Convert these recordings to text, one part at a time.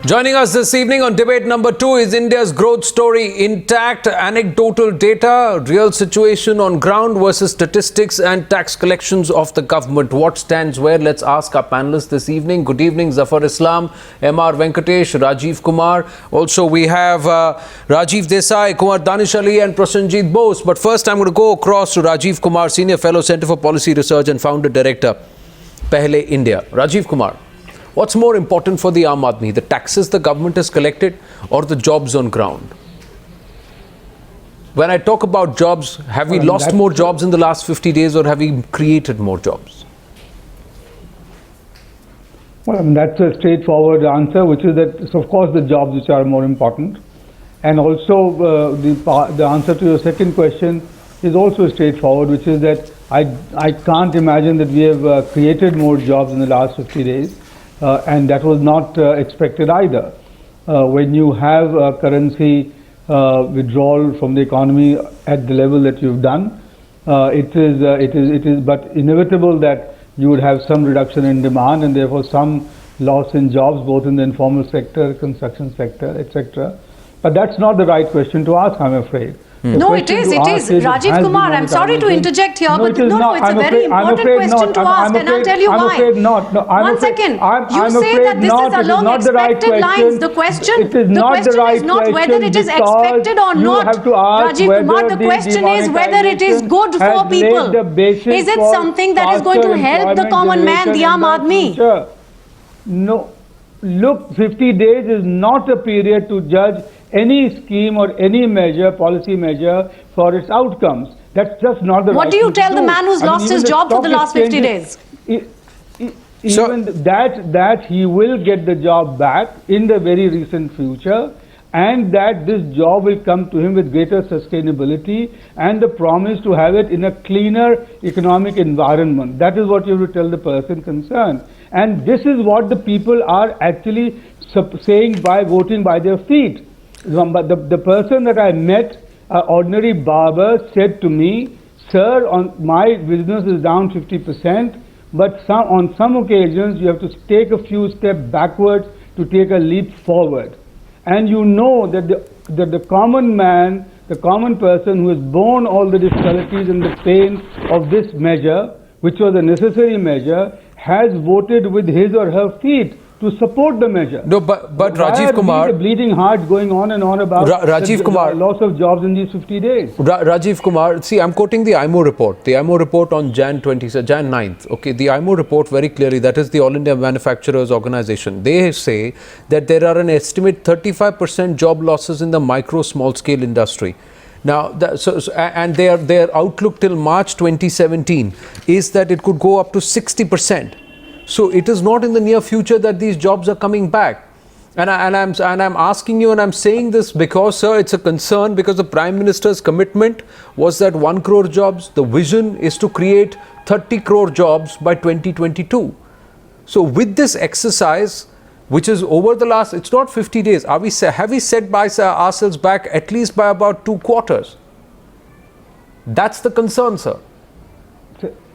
Joining us this evening on debate number 2 is India's growth story intact, anecdotal data, real situation on ground versus statistics and tax collections of the government. What stands where? Let's ask our panelists this evening. Good evening, Zafar Islam, R Venkatesh, Rajiv Kumar. Also, we have Rajiv Desai, Kunwar Danish Ali and Prasenjit Bose. But first, I'm going to go across to Rajiv Kumar, Senior Fellow, Centre for Policy Research and Founder Director, Pehle India. Rajiv Kumar. What's more important for the Aam Aadmi, the taxes the government has collected or the jobs on ground? When I talk about jobs, have we lost more jobs in the last 50 days or have we created more jobs? Well, that's a straightforward answer, which is that it's of course the jobs which are more important. And also the answer to your second question is also straightforward, which is that I can't imagine that we have created more jobs in the last 50 days. And that was not expected either. When you have a currency withdrawal from the economy at the level that you've done, it is but inevitable that you would have some reduction in demand and therefore some loss in jobs, both in the informal sector, construction sector, etc. But that's not the right question to ask, I'm afraid. No, it is. Rajiv Kumar, I'm sorry to interject here, but no, it's a very important question to ask, and I'll tell you why. One second. You say that this is along expected lines. The question is not whether it is expected or not, Rajiv Kumar. The question is whether it is good for people. Is it something that is going to help the common man, the Aam Aadmi? No. Look, 50 days is not a period to judge any scheme or any measure, policy measure, for its outcomes. That's just not the right thing to do. What do you tell the man who's lost his job for the last 50 days? Even that he will get the job back in the very recent future, and that this job will come to him with greater sustainability and the promise to have it in a cleaner economic environment. That is what you have to tell the person concerned. And this is what the people are actually saying by voting by their feet. The person that I met, an ordinary barber, said to me, "Sir, my business is down 50%, but on some occasions you have to take a few steps backwards to take a leap forward." And you know that the common man, the common person who has borne all the difficulties and the pain of this measure, which was a necessary measure, has voted with his or her feet to support the measure. No, but Rajiv Kumar, the bleeding heart going on and on about Rajiv Kumar, loss of jobs in these 50 days. Rajiv Kumar, see, I'm quoting the IMO report. The IMO report on Jan 9th. Okay, the IMO report very clearly, that is the All India Manufacturers Organization. They say that there are an estimate 35% job losses in the micro small scale industry. Now, and their outlook till March 2017 is that it could go up to 60%. So it is not in the near future that these jobs are coming back. And I'm asking you, and I'm saying this because, sir, it's a concern, because the Prime Minister's commitment was that 1 crore jobs. The vision is to create 30 crore jobs by 2022. So with this exercise, which is over the last, it's not 50 days, have we set by ourselves back at least by about 2 quarters? That's the concern, sir.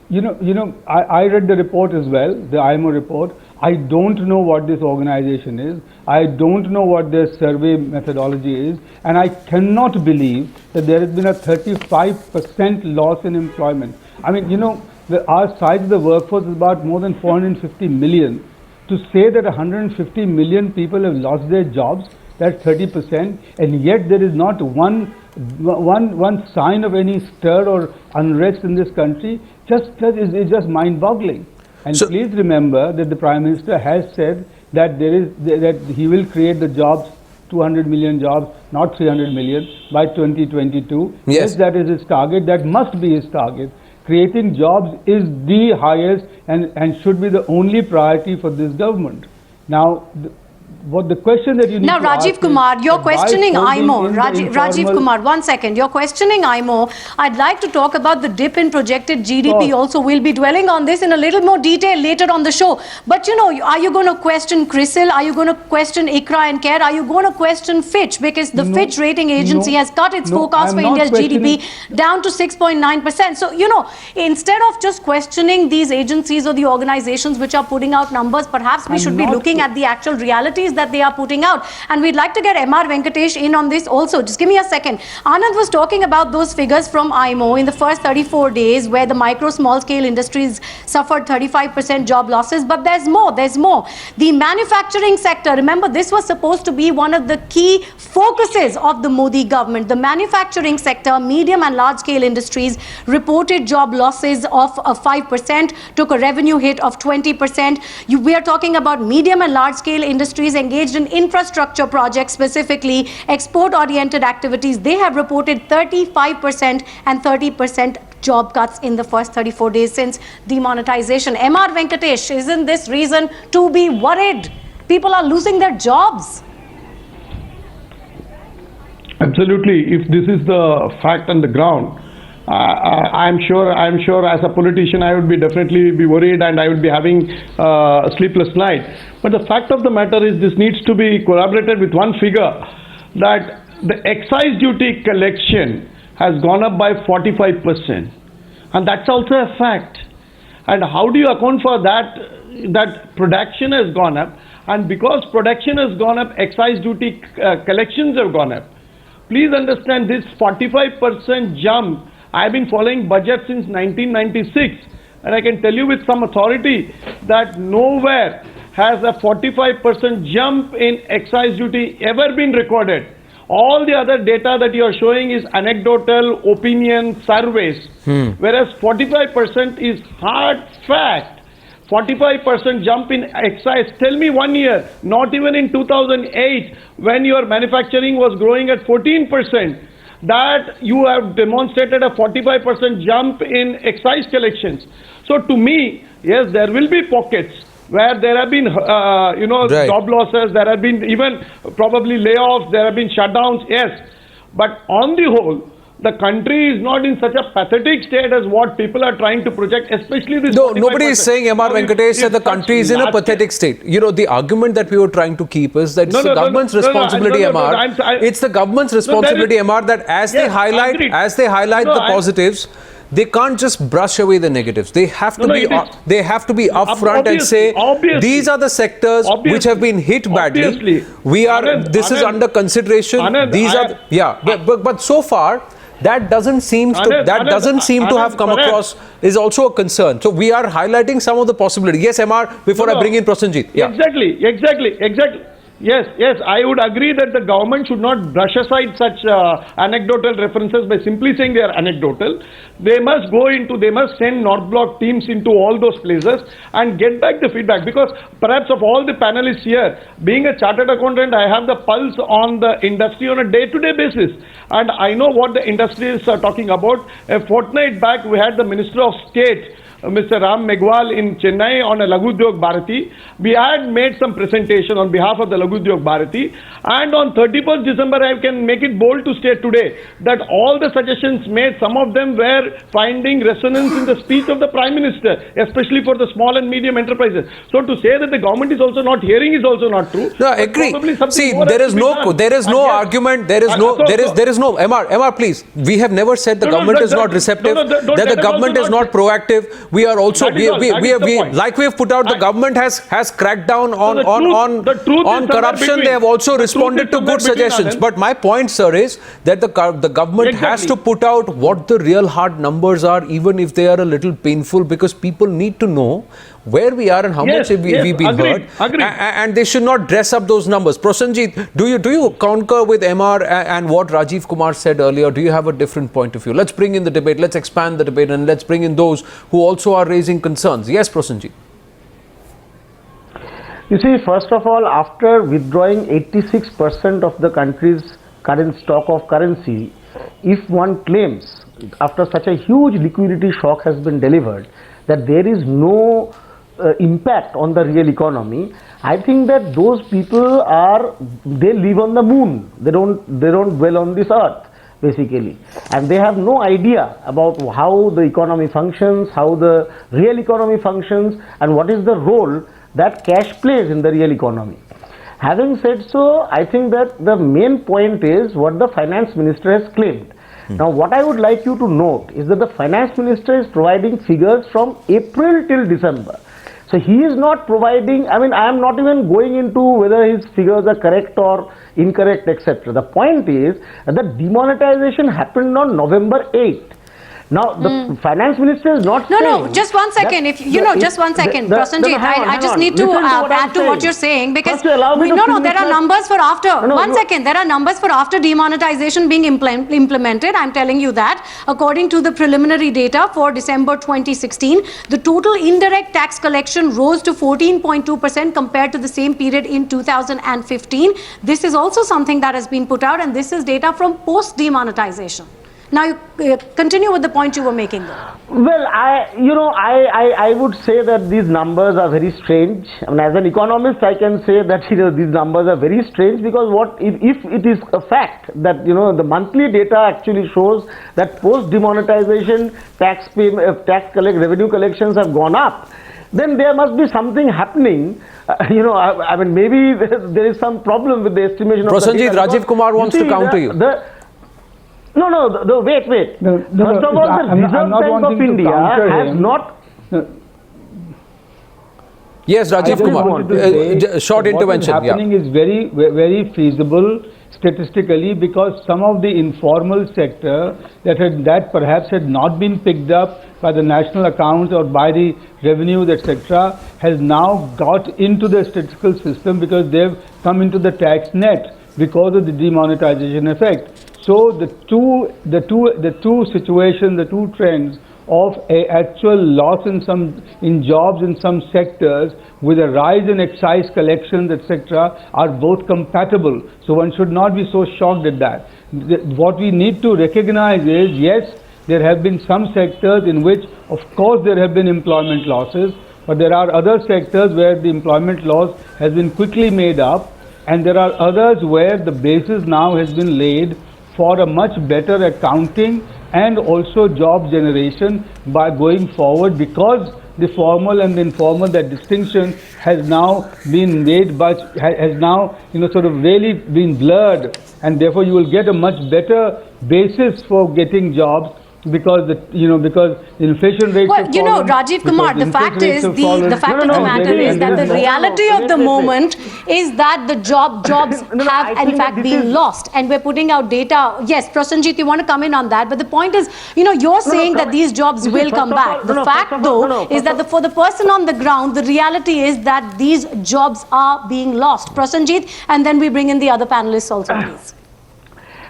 I read the report as well, the IMO report. I don't know what this organization is. I don't know what their survey methodology is. And I cannot believe that there has been a 35% loss in employment. I mean, our size of the workforce is about more than 450 million. To say that 150 million people have lost their jobs, that's 30%, and yet there is not one sign of any stir or unrest in this country, is just mind-boggling. And so, please remember that the Prime Minister has said that that he will create the jobs, 200 million jobs, not 300 million, by 2022. Yes, that is his target. That must be his target. Creating jobs is the highest and should be the only priority for this government. Now, what the question that you need now, Rajiv Kumar, you're questioning IMO. Rajiv Kumar, 1 second. You're questioning IMO. I'd like to talk about the dip in projected GDP also. We'll be dwelling on this in a little more detail later on the show. But, are you going to question CRISIL? Are you going to question ICRA and CARE? Are you going to question Fitch? Because the Fitch rating agency has cut its forecast for India's GDP down to 6.9%. So, instead of just questioning these agencies or the organizations which are putting out numbers, perhaps we should be looking at the actual reality 30s that they are putting out. And we'd like to get R Venkatesh in on this also. Just give me a second. Anand was talking about those figures from IMO in the first 34 days where the micro small scale industries suffered 35% job losses. But there's more. The manufacturing sector, remember this was supposed to be one of the key focuses of the Modi government. The manufacturing sector, medium and large scale industries reported job losses of 5%, took a revenue hit of 20%. We are talking about medium and large scale industries engaged in infrastructure projects, specifically export oriented activities. They have reported 35% and 30% job cuts in the first 34 days since demonetization. R Venkatesh, isn't this reason to be worried? People are losing their jobs. Absolutely. If this is the fact on the ground, I'm sure as a politician I would definitely be worried, and I would be having a sleepless night. But the fact of the matter is this needs to be corroborated with one figure, that the excise duty collection has gone up by 45%, and that's also a fact. And how do you account for that? That production has gone up, and because production has gone up, excise duty collections have gone up. Please understand this 45% jump. I've been following budget since 1996, and I can tell you with some authority that nowhere has a 45% jump in excise duty ever been recorded. All the other data that you are showing is anecdotal, opinion, surveys, whereas 45% is hard fact. 45% jump in excise. Tell me 1 year, not even in 2008, when your manufacturing was growing at 14%, that you have demonstrated a 45% jump in excise collections. So to me, yes, there will be pockets where there have been, job losses, there have been even probably layoffs, there have been shutdowns, yes. But on the whole, the country is not in such a pathetic state as what people are trying to project, especially this. No, nobody is saying, R Venkatesh, that the country is in a pathetic state. You know, the argument that we were trying to keep is that it's the government's responsibility, it's the government's responsibility, that as they highlight the positives, they can't just brush away the negatives. They have to be upfront and say these are the sectors which have been hit badly. This is under consideration. But so far that doesn't seem to have come across is also a concern. So we are highlighting some of the possibilities. Yes, MR, before I bring in Prasenjit. Yeah. Exactly. Yes, I would agree that the government should not brush aside such anecdotal references by simply saying they are anecdotal. They must send North Block teams into all those places and get back the feedback, because perhaps of all the panelists here, being a chartered accountant, I have the pulse on the industry on a day-to-day basis, and I know what the industry is talking about. A fortnight back, we had the Minister of State, Mr. Ram Meghwal in Chennai on a Laghu Udyog Bharati. We had made some presentation on behalf of the Laghu Udyog Bharati, and on 31st December I can make it bold to state today that all the suggestions made, some of them were finding resonance in the speech of the Prime Minister, especially for the small and medium enterprises. So to say that the government is also not hearing is also not true. No, I agree. See, there is no argument, there is no MR, please. We have never said the government is not receptive, that the government is not proactive. We are also, like we have put out, the government has cracked down on corruption. They have also responded to good suggestions. But my point, sir, is that the government has to put out what the real hard numbers are, even if they are a little painful, because people need to know where we are and how much have we been hurt. And they should not dress up those numbers. Prasenjit, do you concur with MR and what Rajiv Kumar said earlier? Do you have a different point of view? Let's bring in the debate, let's expand the debate, and let's bring in those who also are raising concerns. Yes, Prasenjit. You see, first of all, after withdrawing 86% of the country's current stock of currency, if one claims after such a huge liquidity shock has been delivered that there is no impact on the real economy, I think that those people they live on the moon. They don't dwell on this earth, basically, and they have no idea about how the economy functions, how the real economy functions, and what is the role that cash plays in the real economy. Having said so, I think that the main point is what the finance minister has claimed. Now, what I would like you to note is that the finance minister is providing figures from April till December. So he is not providing, I mean, I am not even going into whether his figures are correct or incorrect, etc. The point is that demonetization happened on November 8th. Now, the finance minister is not saying... No, just one second. If you know, just one second. Prasenjit, I just need to add to what you're saying, because there are numbers for after. One second, there are numbers for after demonetization being implemented. I'm telling you that. According to the preliminary data for December 2016, the total indirect tax collection rose to 14.2% compared to the same period in 2015. This is also something that has been put out, and this is data from post-demonetization. Now, you continue with the point you were making, though. Well, I would say that these numbers are very strange. I mean, as an economist, I can say that these numbers are very strange, because if it is a fact that the monthly data actually shows that post demonetization revenue collections have gone up, then there must be something happening. I mean, maybe there is some problem with the estimation of Prasenjit, Rajiv Kumar wants to counter you. No, wait. First of all, the Reserve Bank of India has not... Yes, Rajiv Kumar, short intervention. What is happening is very, very feasible statistically, because some of the informal sector that perhaps had not been picked up by the national accounts or by the revenues, etc., has now got into the statistical system because they've come into the tax net because of the demonetization effect. So the two situations, the two trends of a actual loss in jobs in some sectors with a rise in excise collections, etc., are both compatible. So one should not be so shocked at that. What we need to recognize is, yes, there have been some sectors in which, of course, there have been employment losses, but there are other sectors where the employment loss has been quickly made up, and there are others where the basis now has been laid for a much better accounting and also job generation by going forward, because the formal and the informal, that distinction has now been made, but has now sort of really been blurred, and therefore you will get a much better basis for getting jobs, because because inflation rates have fallen. Rajiv Kumar, the fact is the matter is that the reality of the moment is that the jobs have in fact been lost, and we're putting out data. Yes, Prasenjit, you want to come in on that, but the point is, you're saying that these jobs will come back. The fact, though, is that for the person on the ground, the reality is that these jobs are being lost. Prasenjit, and then we bring in the other panelists also, please.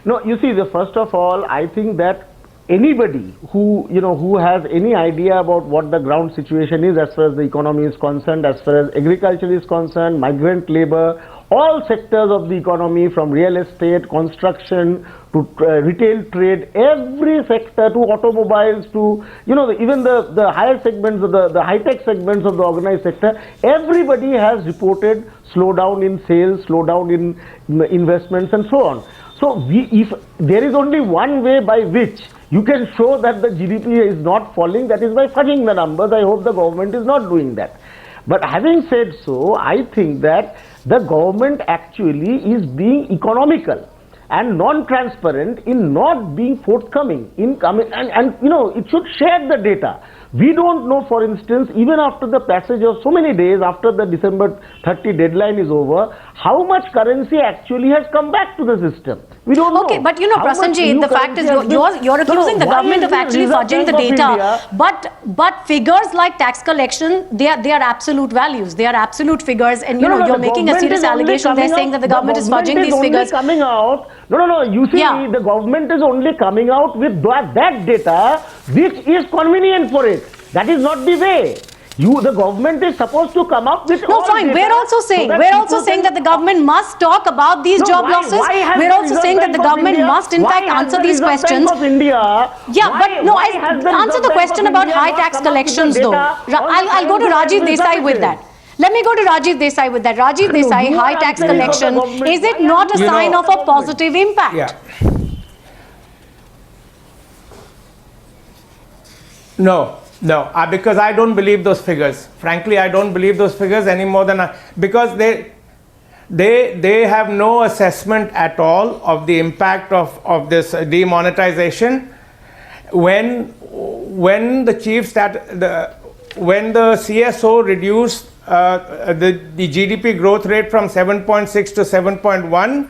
No, you see, first of all, I think that anybody who has any idea about what the ground situation is as far as the economy is concerned, as far as agriculture is concerned, migrant labor, all sectors of the economy, from real estate, construction to retail trade, every sector, to automobiles, to even the higher segments of the high-tech segments of the organized sector, everybody has reported slowdown in sales, slowdown in investments, and so on. So if there is only one way by which you can show that the GDP is not falling, that is by fudging the numbers. I hope the government is not doing that. But having said so, I think that the government actually is being economical and non-transparent in not being forthcoming and it should share the data. We don't know, for instance, even after the passage of so many days after the December 30 deadline is over, how much currency actually has come back to the system. We don't know. Okay, but Prasenjit, the fact is you're accusing the government of actually fudging the data, but figures like tax collection, they are absolute values, they are absolute figures, and you're making a serious allegation. They're saying that the government is fudging these figures. Coming out. No, you see, the government is only coming out with that data which is convenient for it. That is not the way. The government is supposed to come up with all fine. Data we're also saying that the government must talk about these job losses. We're also saying that the government must in fact answer these questions. Answer the question about high tax collections though. I'll go to Rajiv Desai with that. Let me go to Rajiv Desai with that. Rajiv Desai, high tax collection, is it not a sign of a positive impact? Yeah. No, because I don't believe those figures. Frankly, I don't believe those figures any more than because they have no assessment at all of the impact of this demonetization. When the chief when the CSO reduced the GDP growth rate from 7.6 to 7.1,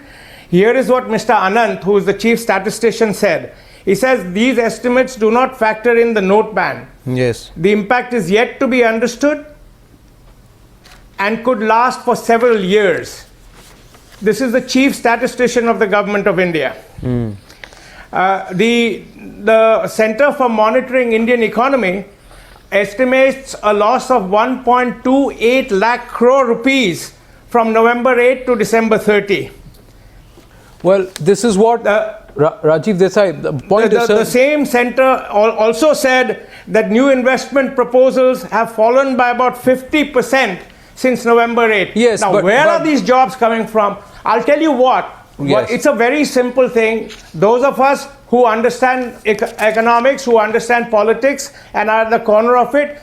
here is what Mr. Anand, who is the chief statistician, said. He says these estimates do not factor in the note ban. Yes. The impact is yet to be understood and could last for several years. This is the chief statistician of the government of India. The Center for Monitoring Indian Economy estimates a loss of 1.28 lakh crore rupees from November 8 to December 30. Well, this is what Rajiv Desai, the point is, the same center also said that new investment proposals have fallen by about 50% since November 8. Yes, now, where are these jobs coming from? I'll tell you what. Yes. It's a very simple thing. Those of us who understand economics, who understand politics and are at the corner of it,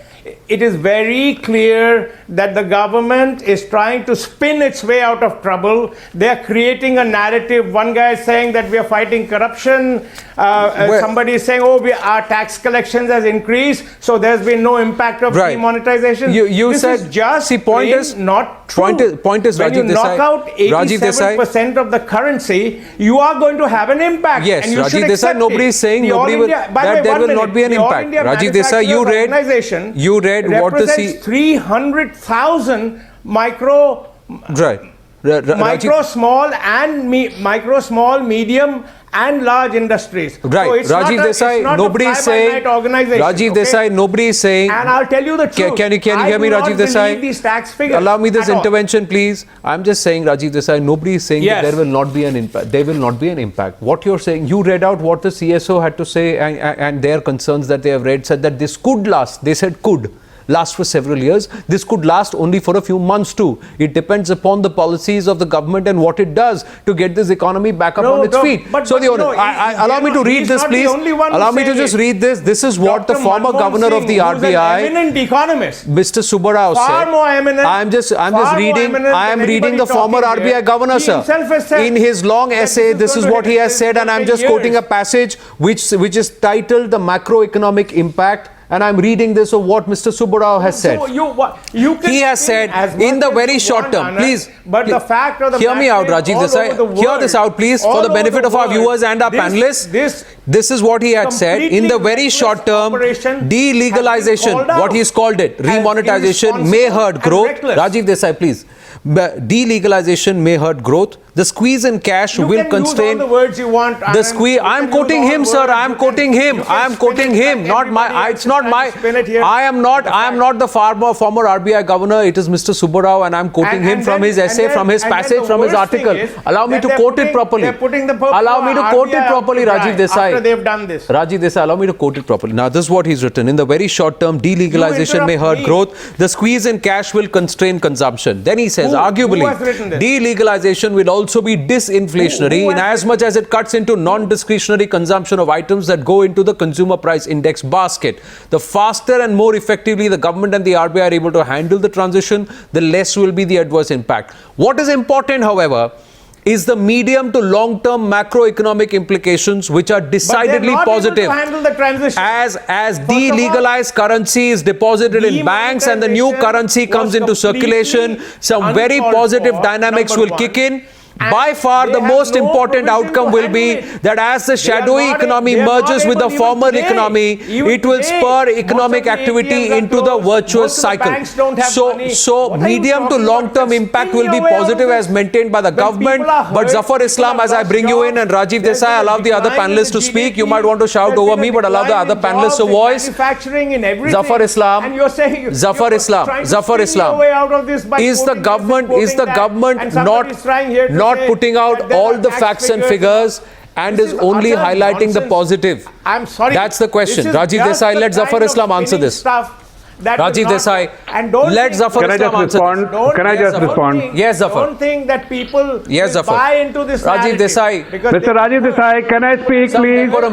it is very clear that the government is trying to spin its way out of trouble. They are creating a narrative. One guy is saying that we are fighting corruption. Somebody is saying, oh, our tax collections has increased, so there's been no impact of demonetization. You this said, is just point is not true. Point is, when Rajiv you Desai, knock out 87% of the currency, you are going to have an impact. Yes, and you Rajiv Desai, nobody is saying that there will not be an impact. Rajiv Desai, you read what the 300,000 micro, small, medium and large industries. Right. So Rajiv Desai, nobody is saying. Rajiv Desai, nobody is saying. And I'll tell you the truth. Can you hear me, Rajiv Desai? These tax figures. Allow me this intervention, please. I'm just saying, Rajiv Desai, nobody is saying that there will not be an impact. There will not be an impact. What you're saying, you read out what the CSO had to say and their concerns that they have read said that this could last. They said could last for several years. This could last only for a few months too. It depends upon the policies of the government and what it does to get this economy back up on its feet. Allow me to read this, please. Allow me to just read this. This is what the former governor of the RBI, eminent economist, Mr. Subbarao, said. Far more eminent. I am reading the former RBI governor, sir. In his long essay, this is what he has said, and I'm just quoting a passage which is titled "The Macroeconomic Impact." And I'm reading this of what Mr. Subbarao has said. He has said in the very short term, please, the fact of the hear me out, Rajiv Desai. Hear this out, please, for the benefit of our viewers and our panelists. This is what he had said. In the very short term, delegalization, what he's called it, remonetization, may hurt growth. Rajiv Desai, please. Delegalization may hurt growth. The squeeze in cash will constrain. Use all the words you want. The squeeze. I am quoting him, sir. I am quoting him. I am quoting him. Not my. It's not my. I am not the former RBI governor. It is Mr. Subbarao, and I am quoting him from his essay, from his passage, from his article. Allow me to quote it properly. Allow me to quote it properly, Rajiv Desai. After they've done this. Rajiv Desai, allow me to quote it properly. Now, this is what he's written. In the very short term, delegalization may hurt growth. The squeeze in cash will constrain consumption. Then he says, arguably, delegalization will also be disinflationary in as much as it cuts into non-discretionary consumption of items that go into the consumer price index basket. The faster and more effectively the government and the RBI are able to handle the transition, the less will be the adverse impact. What is important, however, is the medium to long-term macroeconomic implications, which are decidedly positive. As delegalized currency is deposited in banks and the new currency comes into circulation, some very positive dynamics will kick in. By far, the most important outcome will be that as the shadowy economy merges with the formal economy, it will spur economic activity into the virtuous cycle. So medium to long-term impact will be positive as maintained by the government. But Zafar Islam, as I bring you in, and Rajiv Desai, allow the other panelists to speak. You might want to shout over me, but allow the other panelists to voice. Zafar Islam, is the government not putting out all the facts and figures and is only highlighting the positive? I'm sorry. That's the question. Rajiv Desai, let Zafar Islam answer this. Rajiv Desai, let Zafar Islam answer this. Can I just respond? Yes, Zafar. Don't think that people buy into this Rajiv Desai. Mr. Rajiv Desai, can I speak,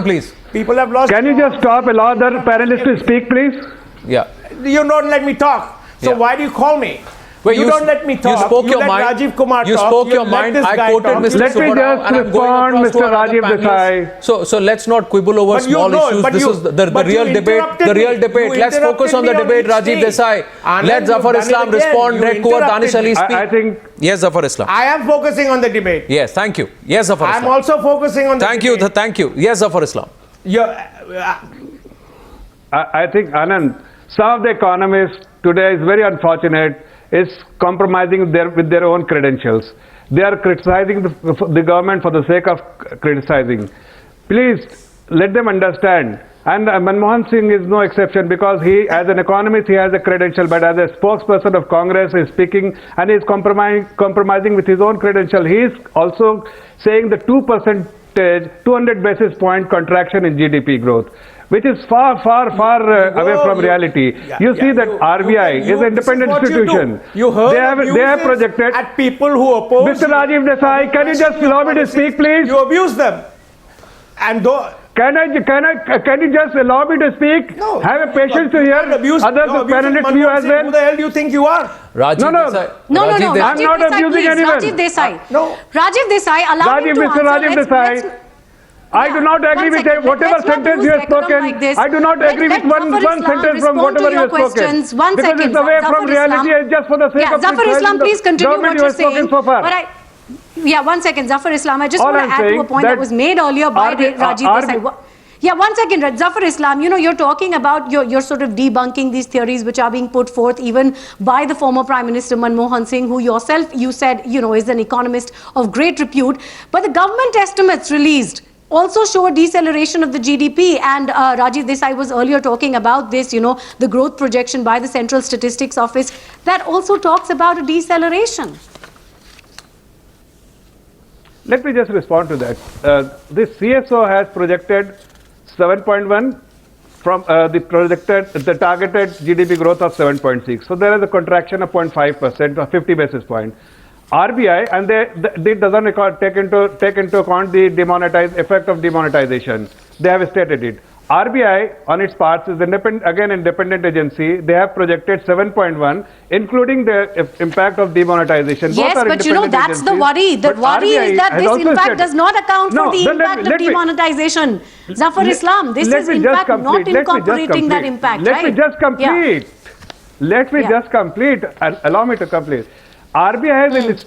please? People have lost. Can you just stop, allow the panelists to speak, please? Yeah. You don't let me talk. So why do you call me? Well, you don't let me talk. You spoke you your let mind. Rajiv Kumar you talk. spoke You your let mind. this I guy quoted talk. Mr. Let me Subbarao, just and I'm going respond, across to Mr. another Rajiv panelist. Desai. So let's not quibble over But you small know, issues. but This you- is the but real you debate. interrupted The real me. debate. You Let's focus interrupted on the me on debate. each Rajiv stage. Desai. Anand, Let Zafar you've done Islam it again. respond. You Let Kunwar Danish interrupted Ali me. speak. I think Yes, Zafar Islam. I am focusing on the debate. Yes, thank you. Yes, Zafar I am Islam. also focusing on the Thank you. debate. Thank you. Yes, Zafar Islam. I think, Anand, some of the economists today is very unfortunate, is compromising with their own credentials. They are criticizing the government for the sake of criticizing. Please let them understand. And Manmohan Singh is no exception, because he, as an economist, he has a credential, but as a spokesperson of Congress, is speaking and he is compromising with his own credential. He is also saying the 200 basis point contraction in GDP growth, which is far away from reality. You see that RBI is an independent institution. You heard they have projected at people who oppose. Mr. Rajiv Desai, can you just allow me to speak, please? You abuse them, and though. Can you just allow me to speak? No, have a patience to hear others panelists view as well. Who the hell do you think you are? Rajiv Desai. No. Rajiv Desai. I'm not Desai, abusing please. anyone. Rajiv Desai. No. Rajiv Desai, allow me to Mr. answer. Rajiv Desai. I do not agree with whatever sentence you have spoken. I do not agree with one sentence from whatever you have spoken. One because second. it's away from reality. It's just for the sake of Zafar Islam, please continue what you're saying. So far. Yeah, one second, Zafar Islam. I just want to add to a point that was made earlier by Rajiv Desai. Yeah, one second, Zafar Islam, you're talking about, you're sort of debunking these theories which are being put forth even by the former Prime Minister Manmohan Singh, who yourself, you said, is an economist of great repute. But the government estimates released also show a deceleration of the GDP, and Rajiv Desai was earlier talking about this, the growth projection by the Central Statistics Office, that also talks about a deceleration. Let me just respond to that. The CSO has projected 7.1 from the targeted GDP growth of 7.6. So there is a contraction of 0.5% or 50 basis points. RBI, and they doesn't take into account the effect of demonetization. They have stated it. RBI, on its part, is independent agency. They have projected 7.1, including the impact of demonetization. Yes, but that's the worry. The worry is that this, in fact, does not account for the impact of demonetization. Zafar Islam, this is, in fact, not incorporating that impact, right? Let me just complete. Let me just complete. Allow me to complete. RBI has in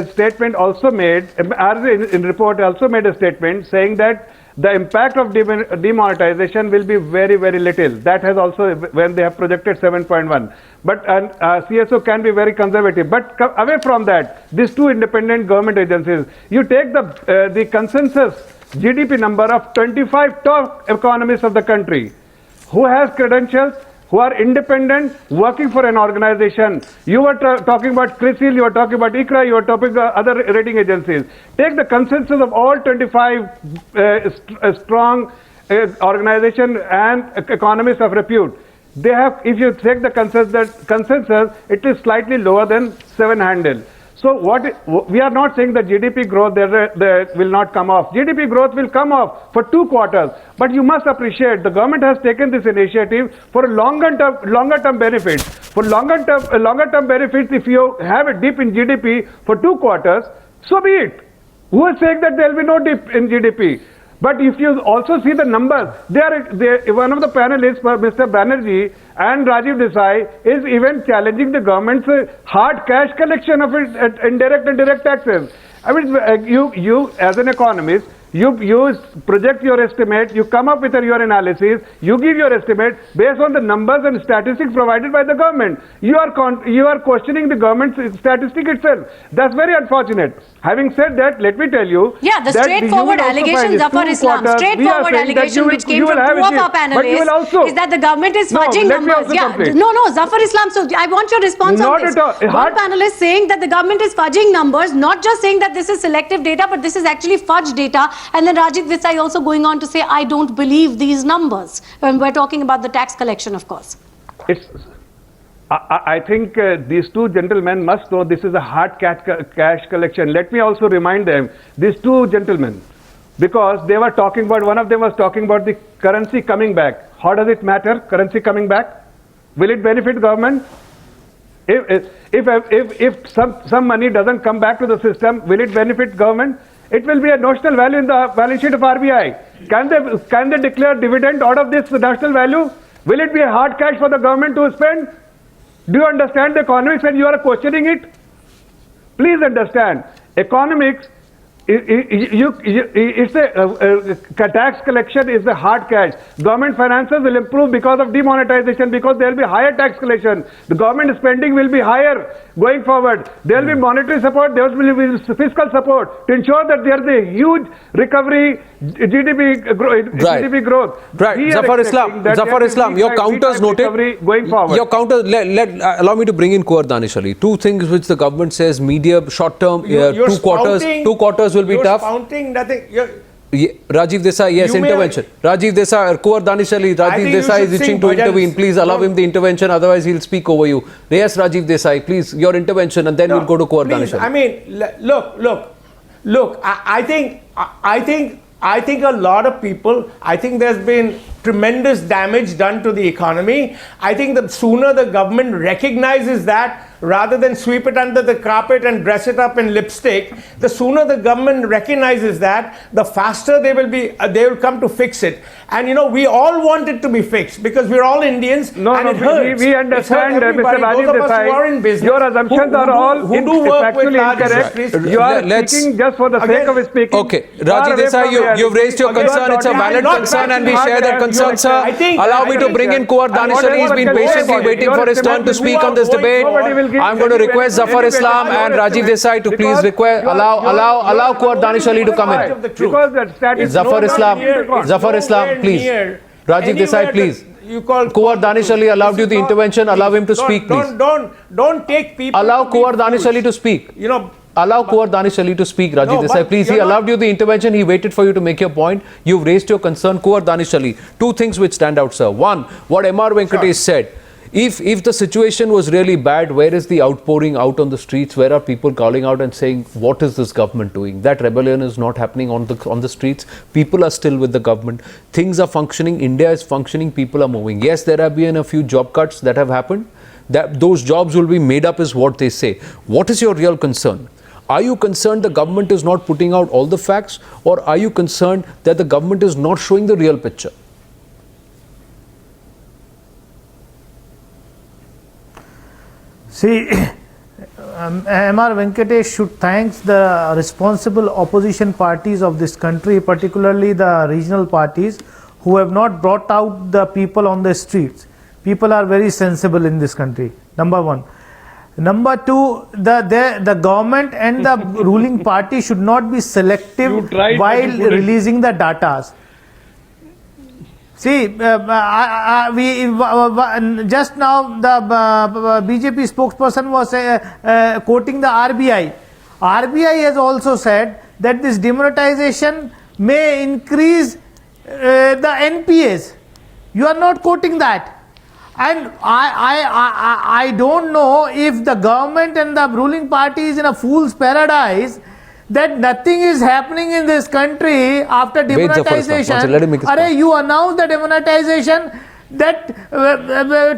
statement also made, in report also made a statement saying that the impact of demonetization will be very, very little. That has also, when they have projected 7.1. But CSO can be very conservative. But away from that, these two independent government agencies, you take the consensus GDP number of 25 top economists of the country who have credentials, who are independent, working for an organization. You were talking about CRISIL, you were talking about ICRA, you were talking about other rating agencies. Take the consensus of all 25 strong organization and economists of repute. They have, if you take the consensus, it is slightly lower than 7 handle. So we are not saying that GDP growth there will not come off. GDP growth will come off for 2 quarters. But you must appreciate the government has taken this initiative for longer term benefits. For longer term benefits, if you have a dip in GDP for 2 quarters, so be it. Who is saying that there will be no dip in GDP? But if you also see the numbers, one of the panelists, Mr. Banerjee and Rajiv Desai, is even challenging the government's hard cash collection of indirect and direct taxes. I mean, you as an economist, you project your estimate, you come up with your analysis, you give your estimate based on the numbers and statistics provided by the government. You are questioning the government's statistic itself. That's very unfortunate. Having said that, let me tell you. Yeah, the straightforward allegation, Zafar Islam, straightforward allegation which came from 2 of our panelists is that the government is fudging numbers. No, Zafar Islam, so I want your response on this. One panelist saying that the government is fudging numbers, not just saying that this is selective data, but this is actually fudged data. And then Rajiv Desai also going on to say, I don't believe these numbers. When we're talking about the tax collection, of course. I think these two gentlemen must know this is a hard cash collection. Let me also remind them, these two gentlemen, because they were talking about, one of them was talking about the currency coming back. How does it matter, currency coming back? Will it benefit government? If some money doesn't come back to the system, will it benefit government? It will be a notional value in the balance sheet of RBI. Can they declare dividend out of this national value? Will it be a hard cash for the government to spend? Do you understand the economics when you are questioning it? Please understand, economics, it's a tax collection is the hard cash. Government finances will improve because of demonetization, because there will be higher tax collection. The government spending will be higher going forward. There will be monetary support, there will be fiscal support to ensure that there is a huge recovery, GDP growth. Right, Zafar Islam, your counters noted. Going forward. Your counter, allow me to bring in Kunwar Danish Ali. Two things which the government says, medium, short term, 2 quarters will be tough. Spouting nothing. Rajiv Desai, yes, intervention. Rajiv Desai, Kunwar Danish Ali, Rajiv Desai is itching to intervene. Please allow him the intervention, otherwise he'll speak over you. Yes, Rajiv Desai, please, your intervention, and then we'll go to Kunwar Danish Ali. I mean, look, I think a lot of people, I think there's been tremendous damage done to the economy. I think the sooner the government recognizes that, rather than sweep it under the carpet and dress it up in lipstick, the sooner the government recognizes that, the faster they will come to fix it. And you know, we all want it to be fixed because we're all Indians. We understand, Mr. Rajiv Desai, your assumptions are all factually incorrect. You are speaking just for the sake of speaking. Okay, Rajiv Desai, you've raised your concern. It's a valid concern, and we share that concern, sir. Allow me to bring in Kunwar Danish Ali. He's been patiently waiting for his turn to speak on this debate. I'm going to request Zafar Islam and Rajiv Desai to please allow Kunwar Danish Ali to come in. Zafar Islam, please. Rajiv Desai, please. Kunwar Danish Ali allowed you the intervention. Allow him to speak, please. Don't take people. Allow Kunwar Danish Ali to speak. You know. Allow Kunwar Danish Ali to speak, Rajiv Desai. Please, he allowed you the intervention. He waited for you to make your point. You've raised your concern. Kunwar Danish Ali. Two things which stand out, sir. One, what R Venkatesh said. If the situation was really bad, where is the outpouring out on the streets? Where are people calling out and saying, what is this government doing? That rebellion is not happening on the streets. People are still with the government. Things are functioning. India is functioning. People are moving. Yes, there have been a few job cuts that have happened. Those jobs will be made up is what they say. What is your real concern? Are you concerned the government is not putting out all the facts, or are you concerned that the government is not showing the real picture? See, R Venkatesh should thank the responsible opposition parties of this country, particularly the regional parties, who have not brought out the people on the streets. People are very sensible in this country, number one. Number two, the government and the ruling party should not be selective while releasing the data. See, just now the BJP spokesperson was quoting the RBI. RBI has also said that this demonetization may increase the NPAs. You are not quoting that. And I don't know if the government and the ruling party is in a fool's paradise that nothing is happening in this country after demonetization. You announce the demonetization that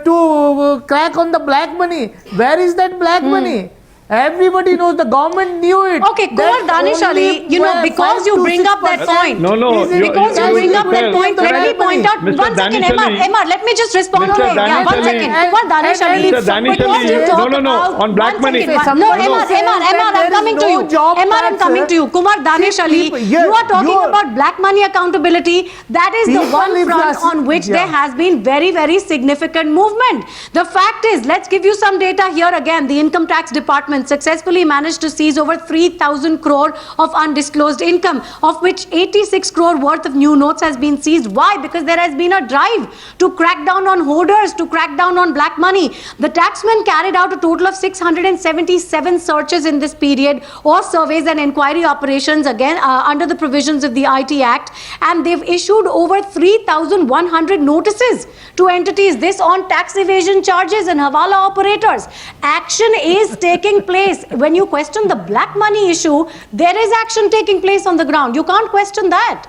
to crack on the black money. Where is that black money? Everybody knows, the government knew it. Okay, Kunwar Danish Ali, you know, because you bring up that point. Because you bring up that point, let me point out. One second, Emma, let me just respond to it. Yeah, 1 second. Kunwar Danish Ali, because you talk about on black money. No, Emma, I'm coming to you. Emma, I'm coming to you. Kunwar Danish Ali, you are talking about black money accountability. That is the one front on which there has been very, very significant movement. The fact is, let's give you some data here again. The Income Tax Department successfully managed to seize over 3,000 crore of undisclosed income, of which 86 crore worth of new notes has been seized. Why? Because there has been a drive to crack down on hoarders, to crack down on black money. The taxmen carried out a total of 677 searches in this period, or surveys and inquiry operations, again under the provisions of the IT Act, and they've issued over 3,100 notices to entities, this on tax evasion charges and hawala operators. Action is taking place. When you question the black money issue, there is action taking place on the ground. You can't question that.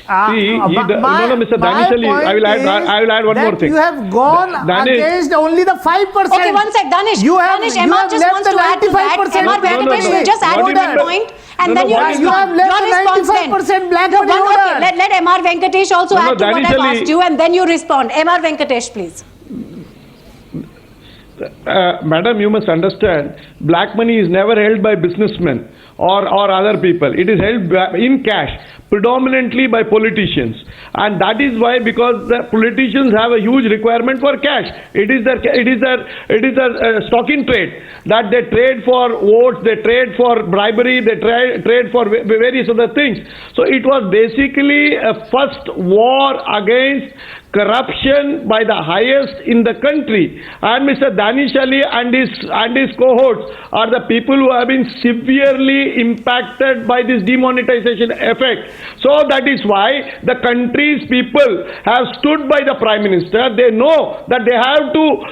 Mr. Danish Ali, I will add one more thing. You have gone against only the 5%. Okay, one sec, Danish. Danish, MR just wants to add to that. MR Venkatesh will just add to that point. And then you have left the 95% black money order. Okay, let MR Venkatesh also add to what I've asked you, and then you respond. MR Venkatesh, please. Madam, you must understand, black money is never held by businessmen or other people. It is held in cash, predominantly by politicians. And that is why, because the politicians have a huge requirement for cash. It is a stock in trade, that they trade for votes, they trade for bribery, they trade for various other things. So it was basically a first war against corruption by the highest in the country, and Mr. Danish Ali and his cohorts are the people who have been severely impacted by this demonetization effect. So that is why the country's people have stood by the Prime Minister. They know that they have to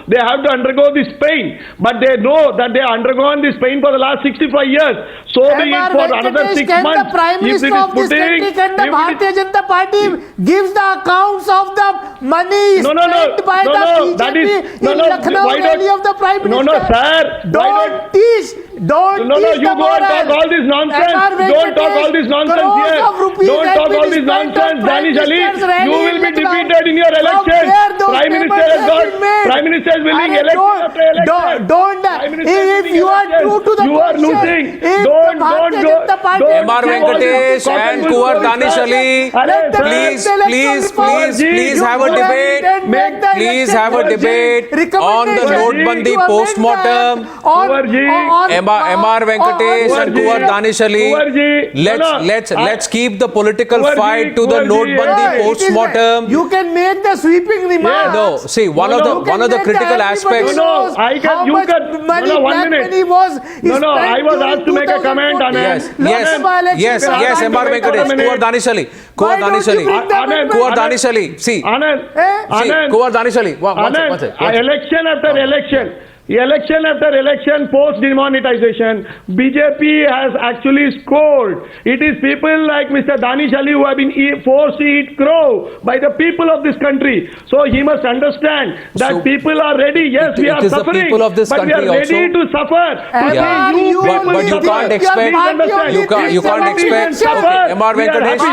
undergo this pain, but they know that they have undergone this pain for the last 65 years. So be it for another 6 months. The Prime Minister of this country, can the Bharatiya Janata Party gives the accounts of the money spent by the BJP in Lucknow rally of the Prime Minister? No, sir. Don't teach. Don't teach you go and talk all this nonsense. Don't talk all this nonsense here. Don't talk all this nonsense, Danish Ali. You will be defeated in your election. Prime Minister is winning election after election. If you are true to the you are losing. Don't MR Venkatesh and Kunwar Danish Ali, please have a debate. Please have a debate on the notebandi post-mortem. MR Venkatesh and Kunwar Danish Ali, let's keep the political fight to the notebandi post-mortem. You can make the sweeping remarks. No, see, one of the critical aspects. I was asked to make a comment on it. Yes, MR Venkatesh, Kunwar Danish Ali, Kunwar Danish Ali, see, Kunwar Danish Ali, one second. Election after election, post-demonetization, BJP has actually scored. It is people like Mr. Danish Ali who have been forced to eat crow by the people of this country. So he must understand that people are ready. Yes, we are suffering, but we are ready to suffer. But you can't expect. MR Venkatesh,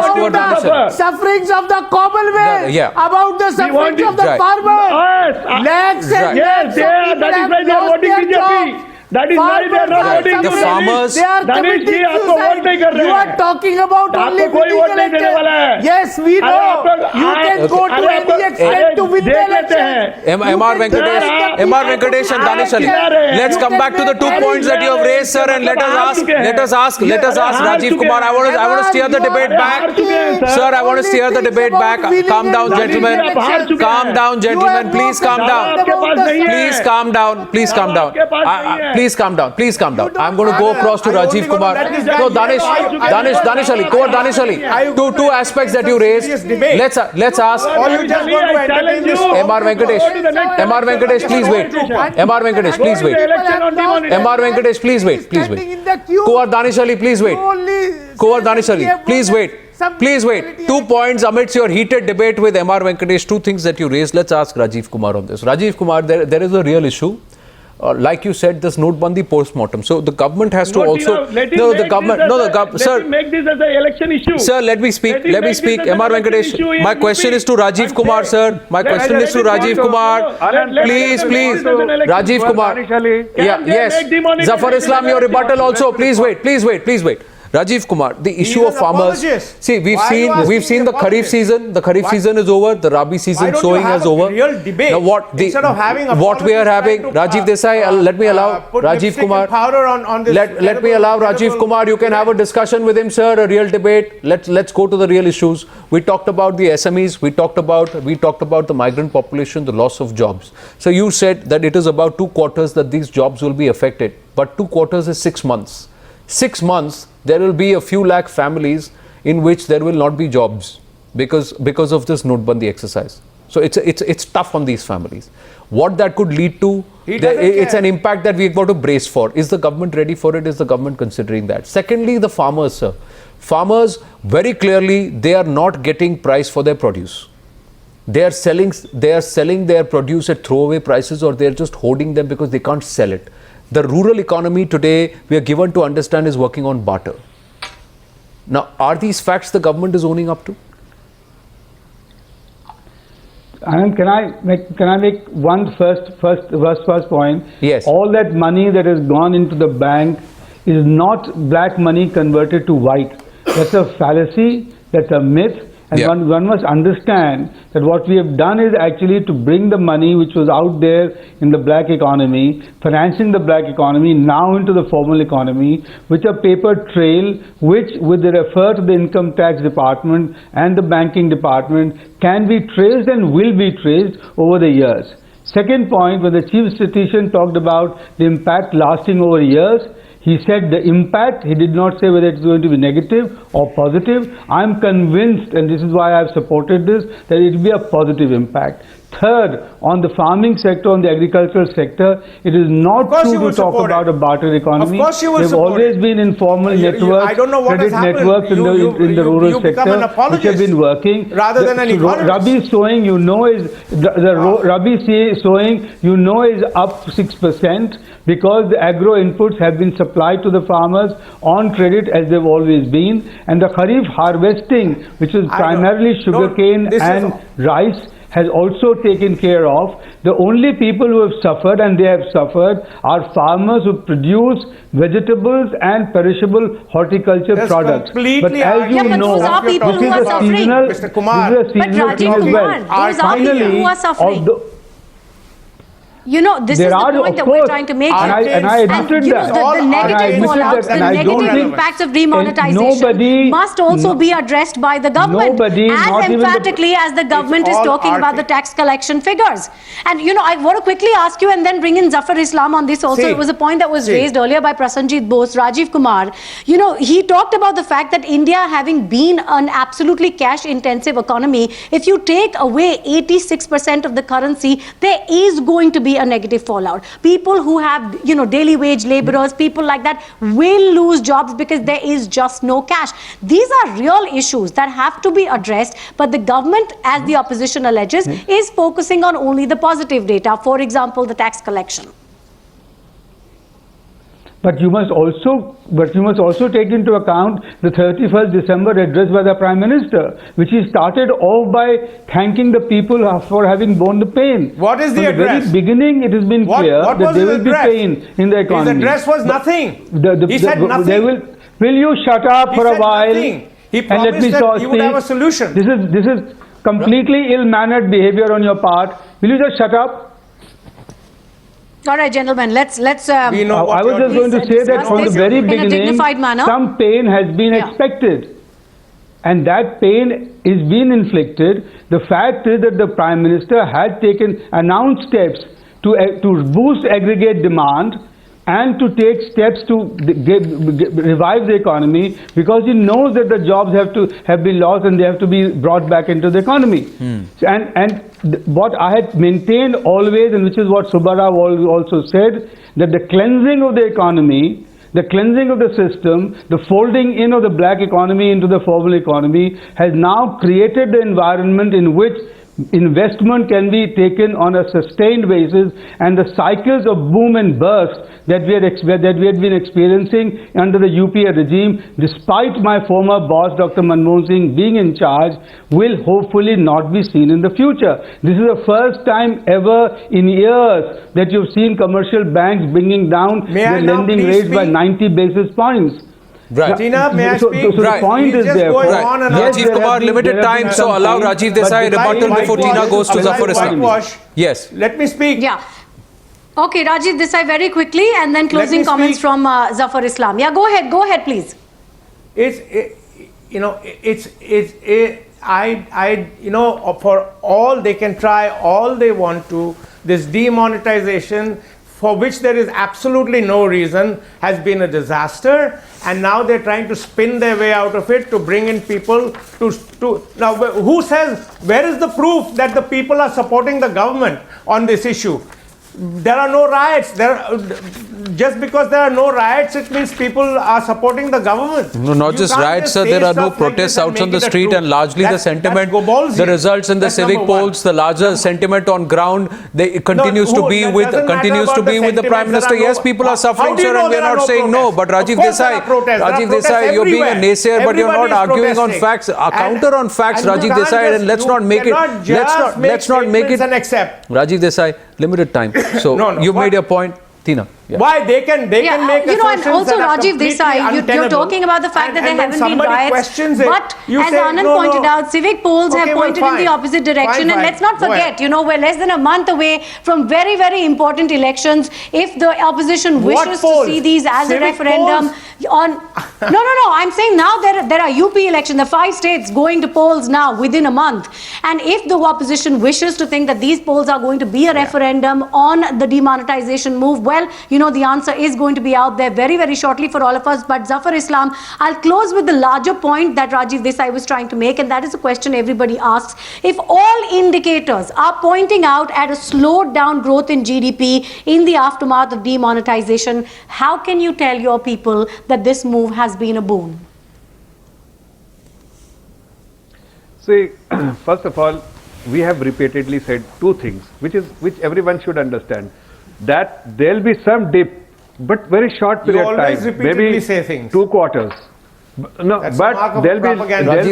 Kunwar Danish Ali. Sufferings of the Commonwealth, about the sufferings of the farmers. Yes, that is why they are voting BJP. That is why they are not voting the farmers. They are committing suicide. You are talking about only winning election. Yes, we know. You can go to any extent to win the election. MR Venkatesh and Danish Ali. Let's come back to the 2 points that you have raised, sir, and let us ask Rajiv Kumar. I want to steer the debate back. Sir, I want to steer the debate back. Calm down, gentlemen. Calm down, gentlemen. Please calm down. Please calm down. Please calm down. Please calm down. Please calm down. I'm going to go across to Rajiv Kumar. No, Danish Ali, Kunwar Danish Ali. Two aspects that you raised. Let's ask. MR Venkatesh, please wait. MR Venkatesh, please wait. MR Venkatesh, please wait. Kunwar Danish Ali, please wait. Kunwar Danish Ali, please wait. Please wait. 2 points amidst your heated debate with MR Venkatesh. 2 things that you raised. Let's ask Rajiv Kumar on this. Rajiv Kumar, there is a real issue. Like you said, this notebandi post-mortem. So the government has to also. Sir, make this as an election issue. Sir, let me speak. MR Venkatesh. My question is to Rajiv Kumar, sir. My question is to Rajiv Kumar. Please. Rajiv Kumar. Yes. Zafar Islam, your rebuttal also. Please wait. Rajiv Kumar, the issue of farmers. See, we've seen the Kharif season. The Kharif season is over. The Rabi season sowing is over. Now what we are having, Rajiv Desai, let me allow Rajiv Kumar. Let me allow Rajiv Kumar. You can have a discussion with him, sir. A real debate. Let's go to the real issues. We talked about the SMEs. We talked about the migrant population, the loss of jobs. So you said that it is about 2 quarters that these jobs will be affected. But 2 quarters is 6 months. 6 months, there will be a few lakh families in which there will not be jobs because of this notebandi exercise. So it's tough on these families. What that could lead to, it's an impact that we've got to brace for. Is the government ready for it? Is the government considering that? Secondly, the farmers, sir. Farmers, very clearly, they are not getting price for their produce. They are selling their produce at throwaway prices, or they're just hoarding them because they can't sell it. The rural economy today, we are given to understand, is working on barter. Now, are these facts the government is owning up to? Anand, can I make one first point? Yes. All that money that has gone into the bank is not black money converted to white. That's a fallacy. That's a myth. And Yeah. one must understand that what we have done is actually to bring the money which was out there in the black economy, financing the black economy, now into the formal economy, with a paper trail which, with the refer to the income tax department and the banking department, can be traced and will be traced over the years. Second point, when the chief statistician talked about the impact lasting over years, he said the impact, he did not say whether it's going to be negative or positive. I'm convinced, and this is why I've supported this, that it will be a positive impact. Third, on the farming sector, on the agricultural sector, it is not true to talk about a barter economy. Of course you will There have support always it. been informal networks, I don't know what credit has happened. networks in the rural become an sector which have been apologist working. rather than an economist. Rabi sowing, you know, is Rabi sowing, you know, is up 6% because the agro inputs have been supplied to the farmers on credit as they've always been, and the Kharif harvesting, which is primarily sugarcane and rice, has also taken care of. The only people who have suffered, and they have suffered, are farmers who produce vegetables and perishable horticulture That's products. But completely as you Yeah, but know, those are people this who is are a suffering. seasonal, Mr. Kumar. this is a But seasonal Rajiv thing as Kumar, well. those are people who are suffering. You know, this is the point that we're trying to make. And I admitted you know, that. the negative fallouts, the and I don't negative think impacts of demonetization must also be addressed by the government Nobody, not as even the- emphatically as the government is all talking about the tax collection figures. And you know, I want to quickly ask you and then bring in Zafar Islam on this also. See. It was a point that was raised earlier by Prasenjit Bose, Rajiv Kumar. You know, he talked about the fact that India, having been an absolutely cash intensive economy, if you take away 86% of the currency, there is going to be a negative fallout. People who have, you know, daily wage laborers, people like that will lose jobs because there is just no cash. These are real issues that have to be addressed, but the government, as the opposition alleges, is focusing on only the positive data, for example, the tax collection. But you must also take into account the 31st December address by the Prime Minister, which he started off by thanking the people for having borne the pain. What is the From address? the very beginning, it has been clear What that was there his will be address? pain in the economy. His address was nothing. He said nothing. They will you shut up He for a said while? nothing. He and let me promised that he would speak. have a solution. This is completely ill-mannered behavior on your part. Will you just shut up? All right, gentlemen, let's We know what I was you're just going to Please say that discuss from the this very in a beginning, dignified manner. some pain has been Yeah. expected. And that pain is being inflicted. The fact is that the Prime Minister had announced steps to boost aggregate demand and to take steps to revive the economy, because he knows that the jobs have been lost and they have to be brought back into the economy. And what I had maintained always, and which is what Subbarao also said, that the cleansing of the economy, the cleansing of the system, the folding in of the black economy into the formal economy has now created the environment in which investment can be taken on a sustained basis, and the cycles of boom and burst that we had been experiencing under the UPA regime, despite my former boss Dr. Manmohan Singh being in charge, will hopefully not be seen in the future. This is the first time ever in years that you've seen commercial banks bringing down their lending rates by 90 basis points. Right. Tina, may I speak? So the point is there. On and on. Rajiv Kumar, limited time, so allow Rajiv Desai rebuttal before Tina goes to Zafar Islam. Yes. Let me speak. Yeah. Okay, Rajiv Desai, very quickly, and then closing comments from Zafar Islam. Yeah, go ahead, please. For all they can try, all they want to, this demonetization for which there is absolutely no reason, has been a disaster, and now they're trying to spin their way out of it to bring in people to now who says, where is the proof that the people are supporting the government on this issue? There are no riots. Just because there are no riots, it means people are supporting the government. No, not just riots, sir. There are no protests out on the street, and largely the sentiment, the results in the civic polls, the larger sentiment on ground, it continues to be with the Prime Minister. Yes, people are suffering, sir, and we are not saying no. But Rajiv Desai, you're being a naysayer, but you're not arguing on facts. Counter on facts, Rajiv Desai, and let's not make it. Let's not make it. Rajiv Desai, limited time. So you made your point. Tina. Yeah. Why they can make and also Rajiv Desai, you're talking about the fact that there haven't been riots, but as Anand pointed out, civic polls have pointed in the opposite direction, and let's not forget, we're less than a month away from very, very important elections. If the opposition wishes to see these as a referendum I'm saying now there are UP elections, the 5 states going to polls now within a month, and if the opposition wishes to think that these polls are going to be a referendum on the demonetization move, well, the answer is going to be out there very, very shortly for all of us. But Zafar Islam, I'll close with the larger point that Rajiv Desai was trying to make, and that is a question everybody asks. If all indicators are pointing out at a slowed down growth in GDP in the aftermath of demonetization, how can you tell your people that this move has been a boon? See, first of all, we have repeatedly said two things, which everyone should understand. That there'll be some dip, but very short period of time, maybe say things. 2 quarters. No, but there'll be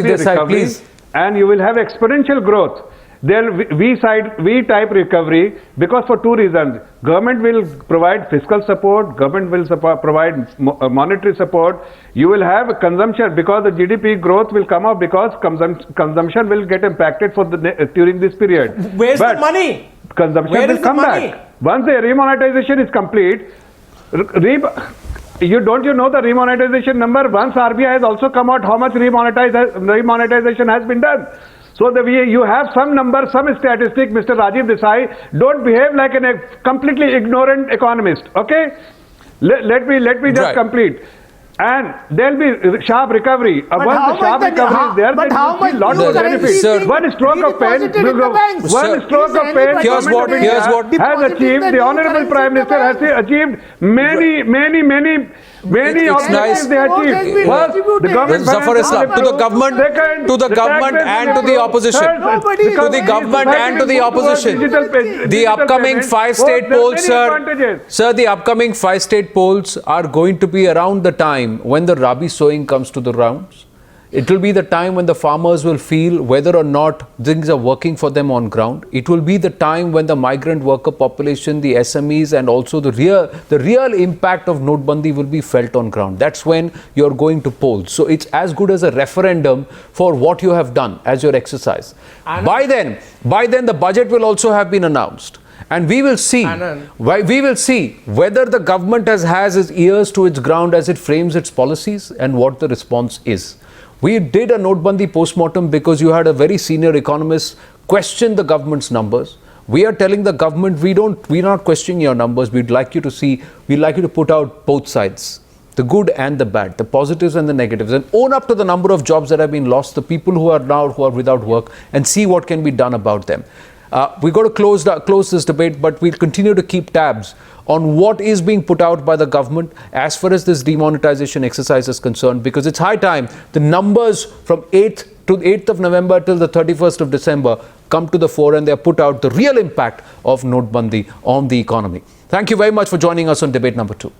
recovery, and you will have exponential growth. There V-type recovery, because for 2 reasons. Government will provide fiscal support, government will provide monetary support. You will have consumption, because the GDP growth will come up, because consumption will get impacted during this period. Where's the money? Consumption will come back. Once the remonetization is complete, you know the remonetization number? Once RBI has also come out how much remonetization has been done. So you have some number, some statistic, Mr. Rajiv Desai. Don't behave like a completely ignorant economist, okay? Let me just complete. And there'll be sharp recovery. Once the sharp recovery is there, there will be lots of benefits. One stroke of pen, here's what has achieved. The Honorable Prime Minister has achieved many objectives they achieved. First, the government, Zafar Islam, to the government and to the opposition. To the government and to the opposition. The upcoming 5-state polls, sir, the upcoming 5-state polls are going to be around the time when the Rabi sowing comes to the rounds. It will be the time when the farmers will feel whether or not things are working for them on ground. It will be the time when the migrant worker population, the SMEs, and also the real impact of notebandi will be felt on ground. That's when you're going to polls. So it's as good as a referendum for what you have done as your exercise. By then the budget will also have been announced. And we will see whether the government has its ears to its ground as it frames its policies and what the response is. We did a notebandi postmortem because you had a very senior economist question the government's numbers. We are telling the government we're not questioning your numbers. We'd like you to put out both sides, the good and the bad, the positives and the negatives, and own up to the number of jobs that have been lost, the people who are without work, and see what can be done about them. We've got to close this debate, but we'll continue to keep tabs on what is being put out by the government as far as this demonetization exercise is concerned, because it's high time the numbers from 8th of November till the 31st of December come to the fore, and they are put out the real impact of notebandi on the economy. Thank you very much for joining us on debate number 2.